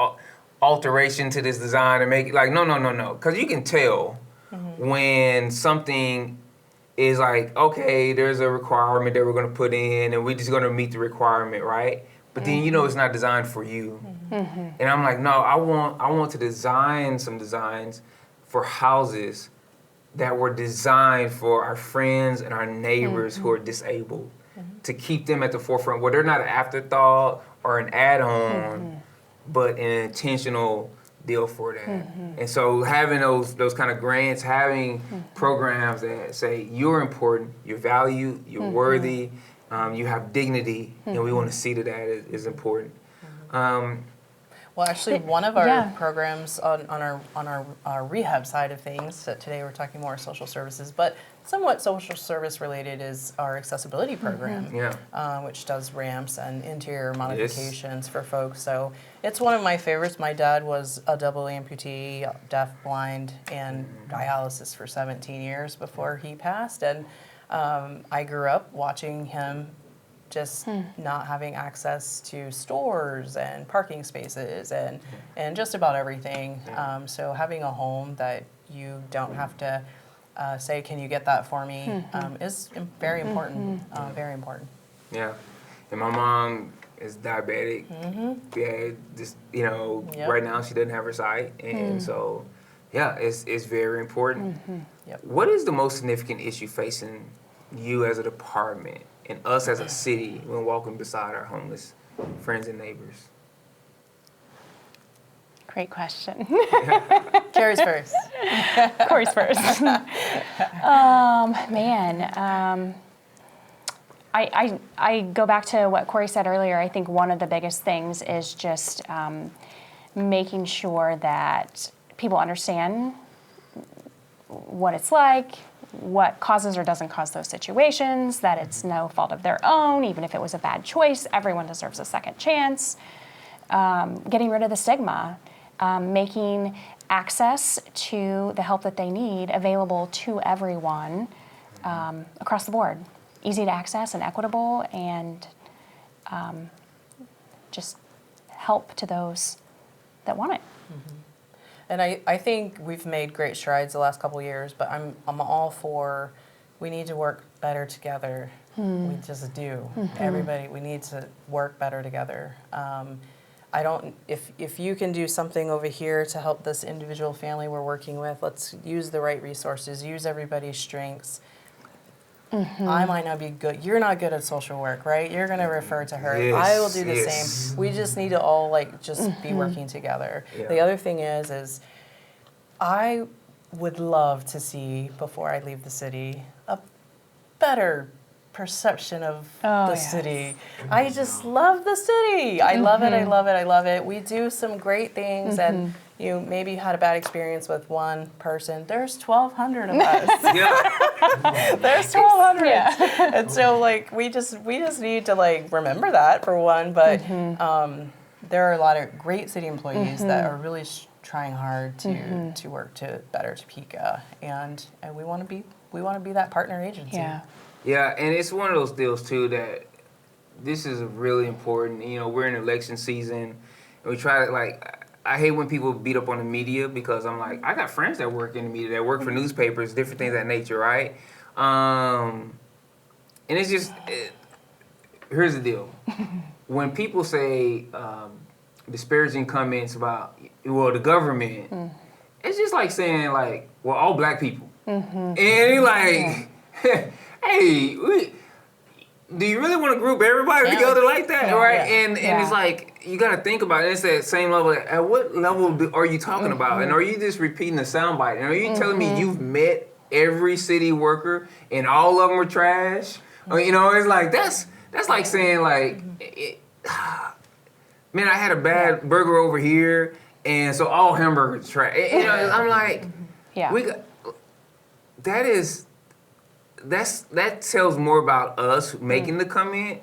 alteration to this design and make it like, no. Because you can tell when something is like, okay, there's a requirement that we're going to put in and we're just going to meet the requirement, right? But then you know it's not designed for you. And I'm like, no, I want to design some designs for houses that were designed for our friends and our neighbors who are disabled, to keep them at the forefront where they're not an afterthought or an add-on, but an intentional deal for that. And so having those kind of grants, having programs that say you're important, you're valued, you're worthy, you have dignity, and we want to see that is important. Well, actually, one of our programs on our rehab side of things, today we're talking more social services, but somewhat social service related is our accessibility program, which does ramps and interior modifications for folks. So it's one of my favorites. My dad was a double amputee, deaf, blind, and dialysis for 17 years before he passed. And I grew up watching him just not having access to stores and parking spaces and just about everything. So having a home that you don't have to say, can you get that for me, is very important, very important. Yeah, and my mom is diabetic. Yeah, just, right now she doesn't have her sight. And so, it's very important. What is the most significant issue facing you as a department and us as a city when walking beside our homeless friends and neighbors? Great question. Carrie's first. Corey's first. I go back to what Corrie said earlier. I think one of the biggest things is just making sure that people understand what it's like, what causes or doesn't cause those situations, that it's no fault of their own, even if it was a bad choice, everyone deserves a second chance. Getting rid of the stigma, making access to the help that they need available to everyone across the board. Easy to access and equitable, and just help to those that want it. Mm-hmm. And I think we've made great strides the last couple of years, but I'm all for, we need to work better together. We just do. Everybody, we need to work better together. If you can do something over here to help this individual family we're working with, let's use the right resources, use everybody's strengths. I might not be good. You're not good at social work, right? You're going to refer to her. Yes, I will do the same. We just need to all just be working together. Yeah. The other thing is I would love to see, before I leave the city, a better perception of the city. I just love the city. I love it. I love it. I love it. We do some great things, and you maybe had a bad experience with one person. There's 1,200 of us. There's 1,200. Yeah. And so we just need to remember that, for one. But there are a lot of great city employees that are really trying hard to work to better Topeka, and we want to be that partner agency. Yeah. Yeah, and it's one of those deals, too, that this is really important. You know, we're in election season, and we try to, I hate when people beat up on the media, because I'm like, I got friends that work in the media, that work for newspapers, different things of that nature, right? And it's just, here's the deal. When people say disparaging comments about, the government, it's just like saying, all black people. And you're hey, do you really want to group everybody together like that, right? Yeah. And it's you got to think about it. It's that same level. At what level are you talking about? And are you just repeating the soundbite? And are you telling me you've met every city worker and all of them are trash? Or, it's that's like saying man, I had a bad burger over here, and so all hamburgers trash. I'm like, that tells more about us making the comment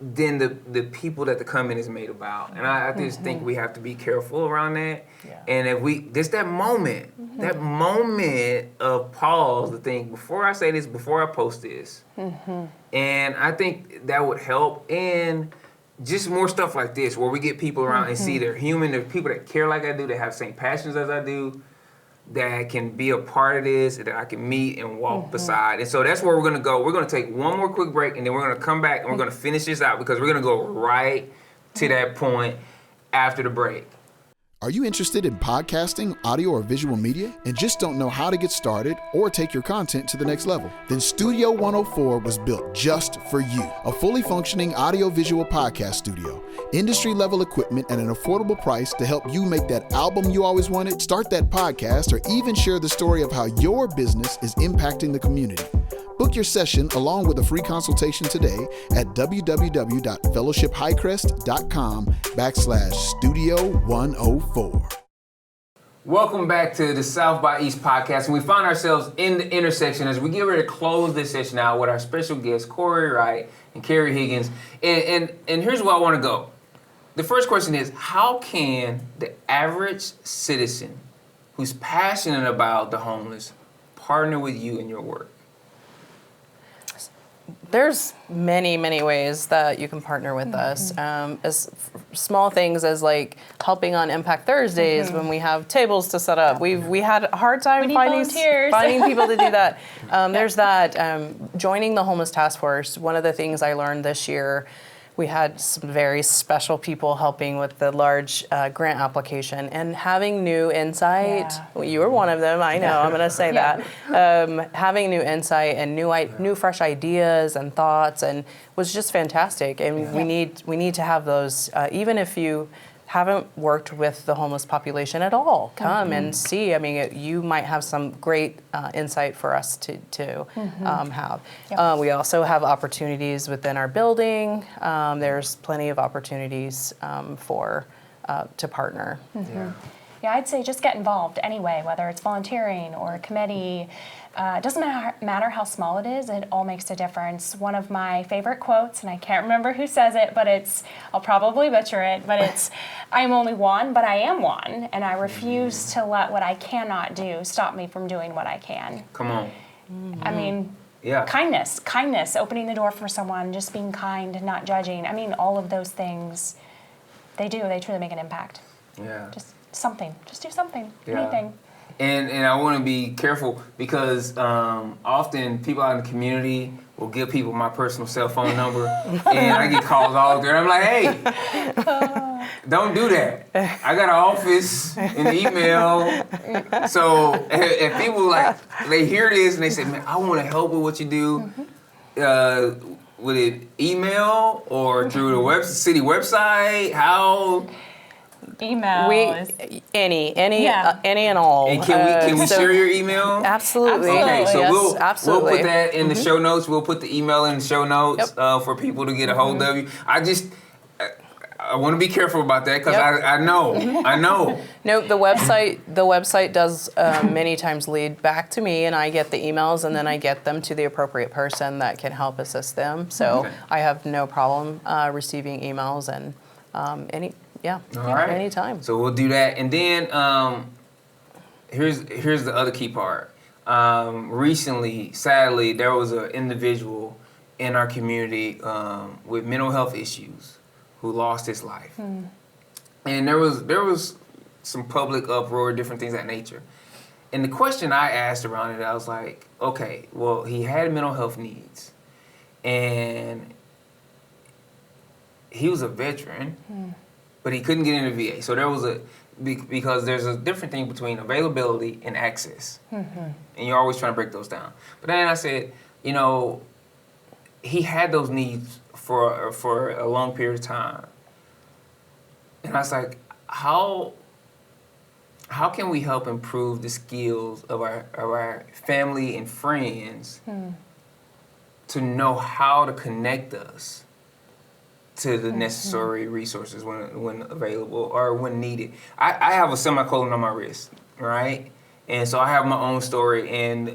than the people that the comment is made about. And I just think we have to be careful around that. Yeah. And if just that moment of pause to think, before I say this, before I post this. And I think that would help. And just more stuff like this, where we get people around and see they're human, they're people that care like I do, that have the same passions as I do, that can be a part of this, that I can meet and walk beside. And so that's where we're going to go. We're going to take one more quick break, and then we're going to come back and we're going to finish this out, because we're going to go right to that point after the break. Are you interested in podcasting, audio, or visual media, and just don't know how to get started or take your content to the next level? Then Studio 104 was built just for you. A fully functioning audio-visual podcast studio, industry-level equipment at an affordable price to help you make that album you always wanted, start that podcast, or even share the story of how your business is impacting the community. Book your session along with a free consultation today at www.fellowshiphighcrest.com/studio104. Welcome back to the South by East podcast. And we find ourselves in the intersection as we get ready to close this session out with our special guests, Corrie Wright and Carrie Higgins. And here's where I want to go. The first question is, how can the average citizen who's passionate about the homeless partner with you in your work? There's many, many ways that you can partner with us. As small things as helping on Impact Thursdays when we have tables to set up. We had a hard time finding people to do that. There's that. Joining the Homeless Task Force, one of the things I learned this year, we had some very special people helping with the large grant application, and having new insight. Yeah. Well, you were one of them, I know, I'm going to say that. Having new insight and new fresh ideas and thoughts, and was just fantastic. And we need to have those, even if you haven't worked with the homeless population at all, come and see. I mean, you might have some great insight for us to have. Yep. We also have opportunities within our building. There's plenty of opportunities to partner. Yeah, I'd say just get involved anyway, whether it's volunteering or a committee. It doesn't matter how small it is, it all makes a difference. One of my favorite quotes, and I can't remember who says it, but I'll probably butcher it, but it's, I am only one, but I am one, and I refuse to let what I cannot do stop me from doing what I can. Come on. I mean, kindness, opening the door for someone, just being kind, not judging. I mean, all of those things, they truly make an impact. Yeah. Just do something, anything. And I want to be careful because often people out in the community will give people my personal cell phone number, and I get calls all over there. I'm like, hey, don't do that. I got an office and email. So if people they hear this and they say, man, I want to help with what you do. Would it email or through the city website? How? Email. Any and all. And can we share your email? Absolutely. Okay, so yes, we'll put that in the show notes. We'll put the email in the show notes for people to get a hold of you. I want to be careful about that because I know. No, the website does many times lead back to me, and I get the emails, and then I get them to the appropriate person that can help assist them. So I have no problem receiving emails and anytime. So we'll do that, and then here's the other key part. Recently, sadly, there was an individual in our community with mental health issues who lost his life, and there was some public uproar, different things of that nature. And the question I asked around it, I was like, okay, well, he had mental health needs, and he was a veteran. But he couldn't get into VA. So there was because there's a different thing between availability and access. And you're always trying to break those down. But then I said, he had those needs for a long period of time. And I was like, how can we help improve the skills of our family and friends to know how to connect us to the necessary resources when available or when needed. I have a semicolon on my wrist, right? And so I have my own story, and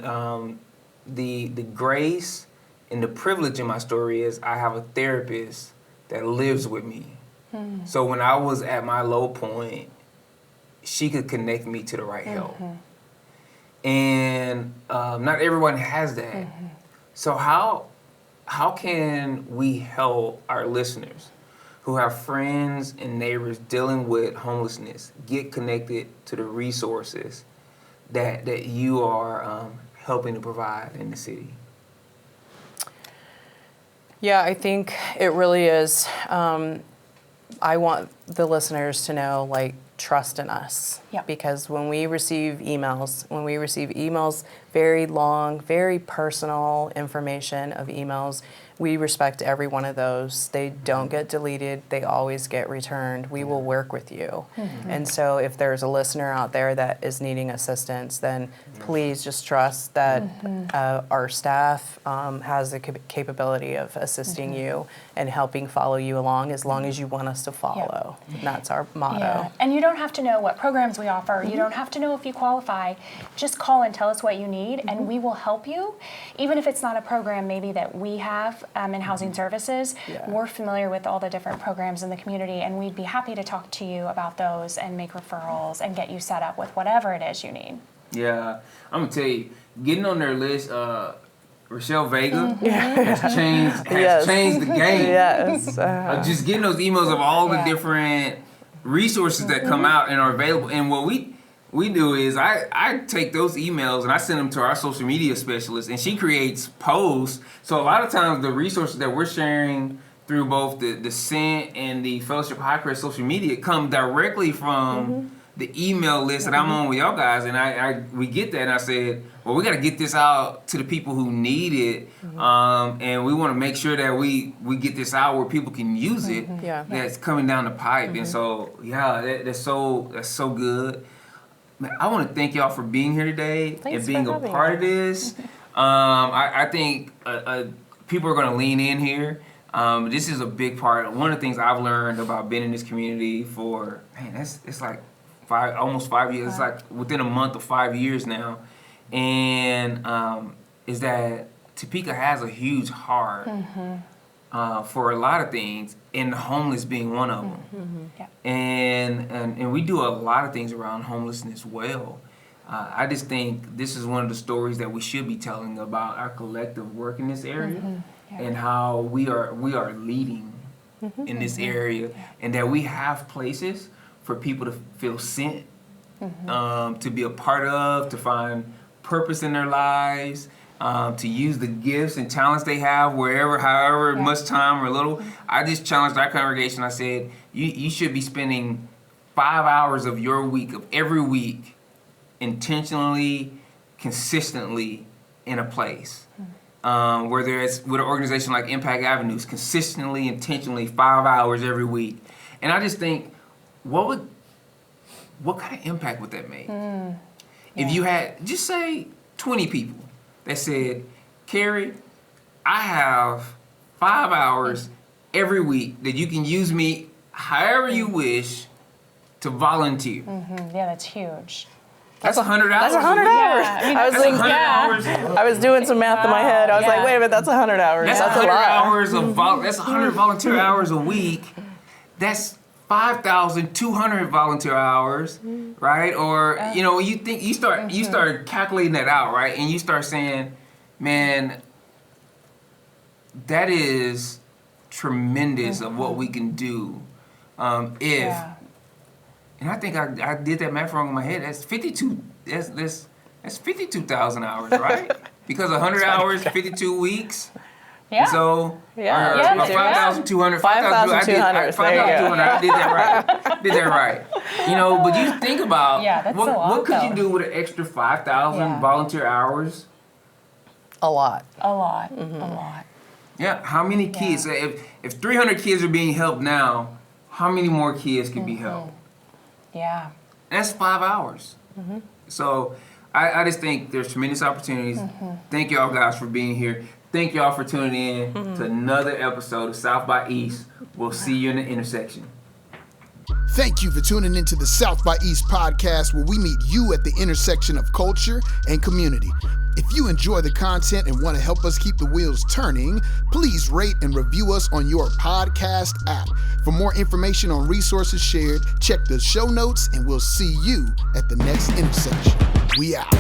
the grace and the privilege in my story is I have a therapist that lives with me. So when I was at my low point, she could connect me to the right help. And not everyone has that. So how can we help our listeners who have friends and neighbors dealing with homelessness get connected to the resources that you are helping to provide in the city? Yeah, I think it really is. I want the listeners to know, trust in us. Because when we receive emails, very long, very personal information of emails, we respect every one of those. They don't get deleted. They always get returned. We will work with you. And so if there's a listener out there that is needing assistance, then please just trust that our staff has the capability of assisting you and helping follow you along as long as you want us to follow. And that's our motto. Yeah. And you don't have to know what programs we offer. You don't have to know if you qualify. Just call and tell us what you need, and we will help you. Even if it's not a program maybe that we have in housing services, we're familiar with all the different programs in the community, and we'd be happy to talk to you about those and make referrals and get you set up with whatever it is you need. Yeah, I'm going to tell you, getting on their list, Rochelle Vega has changed the game. Just getting those emails of all the different resources that come out and are available. And what we do is I take those emails and I send them to our social media specialist, and she creates posts. So a lot of times the resources that we're sharing through both the Scent and the Fellowship Hi-Crest social media come directly from the email list that I'm on with y'all guys, and we get that, and I said, well, we got to get this out to the people who need it, and we want to make sure that we get this out where people can use it. That's coming down the pipe, and so that's so good. Man, I want to thank y'all for being here today and being a part of this. I think people are going to lean in here. This is a big part. One of the things I've learned about being in this community for, it's like almost 5 years. It's like within a month of 5 years now. And is that Topeka has a huge heart for a lot of things, and the homeless being one of them. And we do a lot of things around homelessness well. I just think this is one of the stories that we should be telling about our collective work in this area and how we are leading in this area, and that we have places for people to feel sent, to be a part of, to find purpose in their lives, to use the gifts and talents they have however much time or little. I just challenged our congregation. I said, you should be spending 5 hours of your week, of every week, intentionally, consistently in a place. Whether it's with an organization like Impact Avenues, consistently, intentionally, 5 hours every week. And I just think, what kind of impact would that make? If you had, just say 20 people that said, Carrie, I have 5 hours every week that you can use me however you wish to volunteer. Yeah, that's huge. That's 100 hours. That's 100 hours. I was thinking, I was doing some math in my head. I was like, wait a minute, that's 100 hours. That's 100 hours of that's 100 volunteer hours a week. That's 5,200 volunteer hours, right? Or you start calculating that out, right? And you start saying, man, that is tremendous of what we can do and I think I did that math wrong in my head. That's 52. That's 52,000 hours, right? Because 100 hours, 52 weeks. Yeah. So, 5,200. 5,200. I did that right. But you think about what could you do with an extra 5,000 volunteer hours? A lot. Yeah. How many kids? If 300 kids are being helped now, how many more kids can be helped? Yeah. That's 5 hours. So I just think there's tremendous opportunities. Thank y'all guys for being here. Thank y'all for tuning in to another episode of South by East. We'll see you in the intersection. Thank you for tuning into the South by East podcast, where we meet you at the intersection of culture and community. If you enjoy the content and want to help us keep the wheels turning, please rate and review us on your podcast app. For more information on resources shared, check the show notes, and we'll see you at the next intersection. We out.